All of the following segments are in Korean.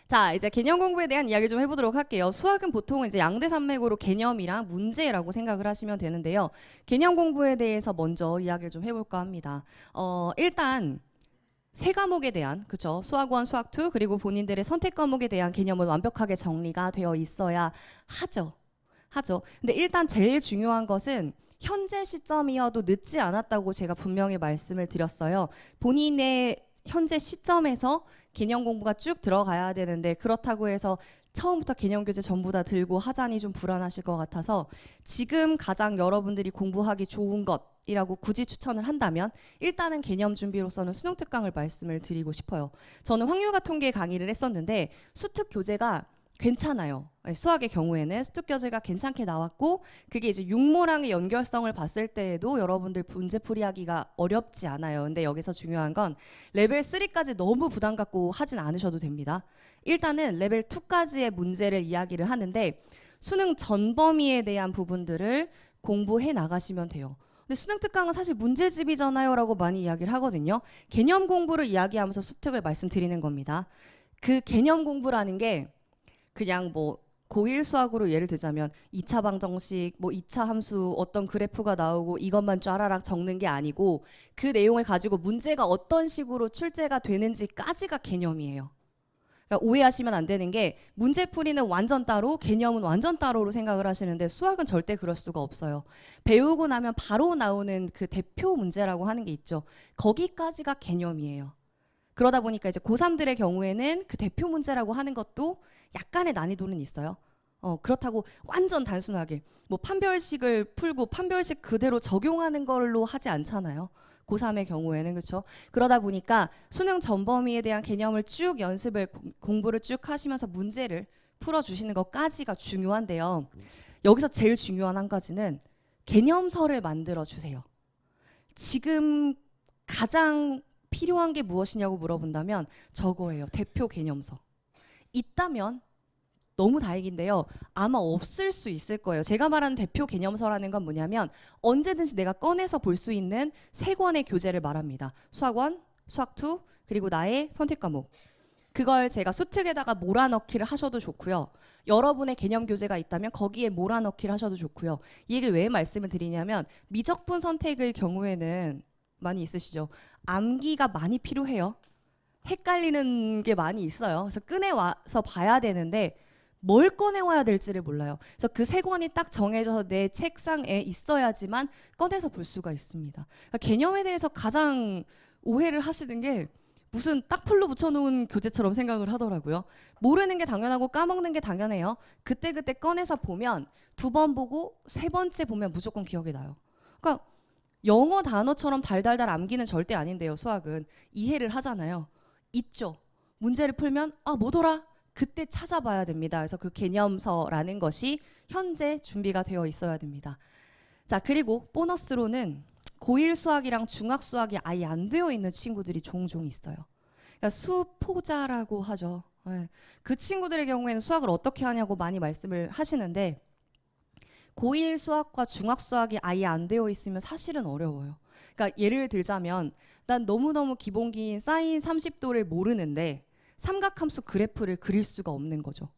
자, 이제 개념 공부에 대한 이야기 좀 해보도록 할게요. 수학은 보통 이제 양대 산맥으로 개념이랑 문제라고 생각을 하시면 되는데요. 개념 공부에 대해서 먼저 이야기를 좀 해볼까 합니다. 일단 세 과목에 대한, 그쵸? 수학 1, 수학 2, 그리고 본인들의 선택 과목에 대한 개념은 완벽하게 정리가 되어 있어야 하죠. 근데 일단 제일 중요한 것은 현재 시점이어도 늦지 않았다고 제가 분명히 말씀을 드렸어요. 본인의 현재 시점에서 개념 공부가 쭉 들어가야 되는데 그렇다고 해서 처음부터 개념 교재 전부 다 들고 하자니 좀 불안하실 것 같아서 지금 가장 여러분들이 공부하기 좋은 것이라고 굳이 추천을 한다면 일단은 개념 준비로서는 수능 특강을 말씀을 드리고 싶어요. 저는 확률과 통계 강의를 했었는데 수특 교재가 괜찮아요. 수학의 경우에는 수특 교재가 괜찮게 나왔고 그게 이제 육모랑의 연결성을 봤을 때에도 여러분들 문제 풀이하기가 어렵지 않아요. 근데 여기서 중요한 건 레벨 3까지 너무 부담 갖고 하진 않으셔도 됩니다. 일단은 레벨 2까지의 문제를 이야기를 하는데 수능 전 범위에 대한 부분들을 공부해 나가시면 돼요. 근데 수능 특강은 사실 문제집이잖아요 라고 많이 이야기를 하거든요. 개념 공부를 이야기하면서 수특을 말씀드리는 겁니다. 그 개념 공부라는 게 그냥 뭐 고1 수학으로 예를 들자면 2차 방정식, 뭐 2차 함수 어떤 그래프가 나오고 이것만 쫘라락 적는 게 아니고 그 내용을 가지고 문제가 어떤 식으로 출제가 되는지까지가 개념이에요. 그러니까 오해하시면 안 되는 게 문제풀이는 완전 따로 개념은 완전 따로로 생각을 하시는데 수학은 절대 그럴 수가 없어요. 배우고 나면 바로 나오는 그 대표 문제라고 하는 게 있죠. 거기까지가 개념이에요. 그러다 보니까 이제 고3들의 경우에는 그 대표 문제라고 하는 것도 약간의 난이도는 있어요. 그렇다고 완전 단순하게 뭐 판별식을 풀고 판별식 그대로 적용하는 걸로 하지 않잖아요. 고3의 경우에는 그렇죠. 그러다 보니까 수능 전 범위에 대한 개념을 쭉 연습을 공부를 쭉 하시면서 문제를 풀어주시는 것까지가 중요한데요. 여기서 제일 중요한 한 가지는 개념서를 만들어 주세요. 지금 가장 필요한 게 무엇이냐고 물어본다면 저거예요. 대표 개념서. 있다면 너무 다행인데요. 아마 없을 수 있을 거예요. 제가 말하는 대표 개념서라는 건 뭐냐면 언제든지 내가 꺼내서 볼 수 있는 세 권의 교재를 말합니다. 수학 1, 수학 2, 그리고 나의 선택 과목. 그걸 제가 수특에다가 몰아넣기를 하셔도 좋고요. 여러분의 개념 교재가 있다면 거기에 몰아넣기를 하셔도 좋고요. 이 얘기를 왜 말씀을 드리냐면 미적분 선택의 경우에는 많이 있으시죠. 암기가 많이 필요해요. 헷갈리는 게 많이 있어요. 그래서 꺼내와서 봐야 되는데 뭘 꺼내와야 될지를 몰라요. 그래서 그 세 권이 딱 정해져서 내 책상에 있어야지만 꺼내서 볼 수가 있습니다. 그러니까 개념에 대해서 가장 오해를 하시는 게 무슨 딱풀로 붙여놓은 교재처럼 생각을 하더라고요. 모르는 게 당연하고 까먹는 게 당연해요. 그때그때 꺼내서 보면 두 번 보고 세 번째 보면 무조건 기억이 나요. 그러니까 영어 단어처럼 달달달 암기는 절대 아닌데요. 수학은 이해를 하잖아요. 있죠. 문제를 풀면 아 뭐더라? 그때 찾아봐야 됩니다. 그래서 그 개념서라는 것이 현재 준비가 되어 있어야 됩니다. 자, 그리고 보너스로는 고1 수학이랑 중학 수학이 아예 안 되어 있는 친구들이 종종 있어요. 그러니까 수포자라고 하죠. 네. 그 친구들의 경우에는 수학을 어떻게 하냐고 많이 말씀을 하시는데 고1 수학과 중학 수학이 아예 안 되어 있으면 사실은 어려워요. 그러니까 예를 들자면 난 너무너무 기본기인 사인 30도를 모르는데 삼각함수 그래프를 그릴 수가 없는 거죠.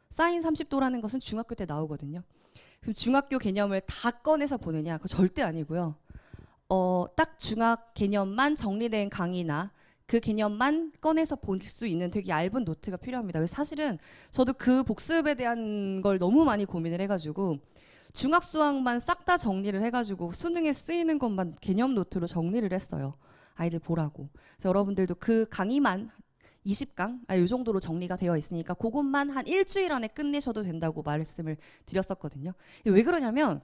사인 30도라는 것은 중학교 때 나오거든요. 그럼 중학교 개념을 다 꺼내서 보느냐? 그거 절대 아니고요. 딱 중학 개념만 정리된 강의나 그 개념만 꺼내서 볼 수 있는 되게 얇은 노트가 필요합니다. 그래서 사실은 저도 그 복습에 대한 걸 너무 많이 고민을 해가지고 중학 수학만 싹 다 정리를 해가지고 수능에 쓰이는 것만 개념 노트로 정리를 했어요. 아이들 보라고. 그래서 여러분들도 그 강의만 20강? 이 정도로 정리가 되어 있으니까 그것만 한 일주일 안에 끝내셔도 된다고 말씀을 드렸었거든요. 왜 그러냐면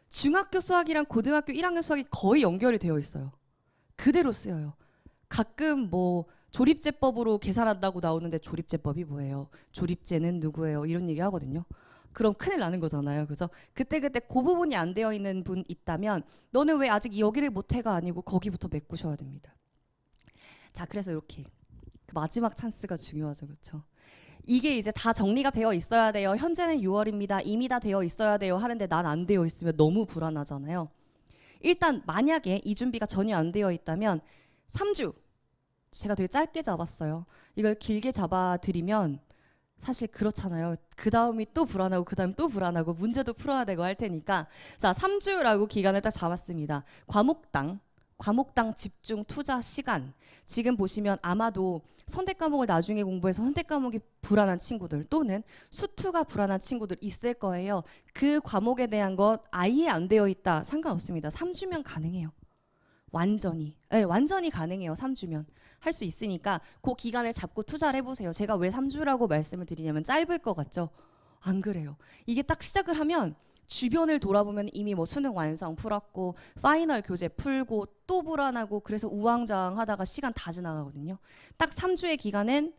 중학교 수학이랑 고등학교 1학년 수학이 거의 연결이 되어 있어요. 그대로 쓰여요. 가끔 뭐 조립제법으로 계산한다고 나오는데 조립제법이 뭐예요? 조립제는 누구예요? 이런 얘기 하거든요. 그럼 큰일 나는 거잖아요. 그래서 그때그때 그 부분이 안 되어 있는 분 있다면 너는 왜 아직 여기를 못해가 아니고 거기부터 메꾸셔야 됩니다. 자, 그래서 이렇게 그 마지막 찬스가 중요하죠. 그렇죠? 이게 이제 다 정리가 되어 있어야 돼요. 현재는 6월입니다. 이미 다 되어 있어야 돼요. 하는데 난 안 되어 있으면 너무 불안하잖아요. 일단 만약에 이 준비가 전혀 안 되어 있다면 3주 제가 되게 짧게 잡았어요. 이걸 길게 잡아드리면 사실 그렇잖아요. 그 다음이 또 불안하고 그 다음 또 불안하고 문제도 풀어야 되고 할 테니까 자 3주라고 기간을 딱 잡았습니다. 과목당 집중 투자 시간. 지금 보시면 아마도 선택 과목을 나중에 공부해서 선택 과목이 불안한 친구들 또는 수투가 불안한 친구들 있을 거예요. 그 과목에 대한 것 아예 안 되어 있다. 상관없습니다. 3주면 가능해요. 완전히. 네, 완전히 가능해요. 3주면. 할 수 있으니까 그 기간을 잡고 투자를 해보세요. 제가 왜 3주라고 말씀을 드리냐면 짧을 것 같죠? 안 그래요. 이게 딱 시작을 하면 주변을 돌아보면 이미 뭐 수능 완성 풀었고 파이널 교재 풀고 또 불안하고 그래서 우왕좌왕하다가 시간 다 지나가거든요. 딱 3주의 기간은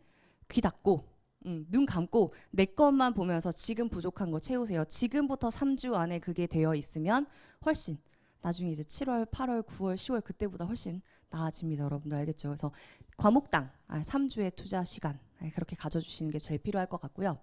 귀 닫고 눈 감고 내 것만 보면서 지금 부족한 거 채우세요. 지금부터 3주 안에 그게 되어 있으면 훨씬 나중에 이제 7월, 8월, 9월, 10월 그때보다 훨씬 나아집니다. 여러분들 알겠죠? 그래서 과목당 3주의 투자 시간 그렇게 가져주시는 게 제일 필요할 것 같고요.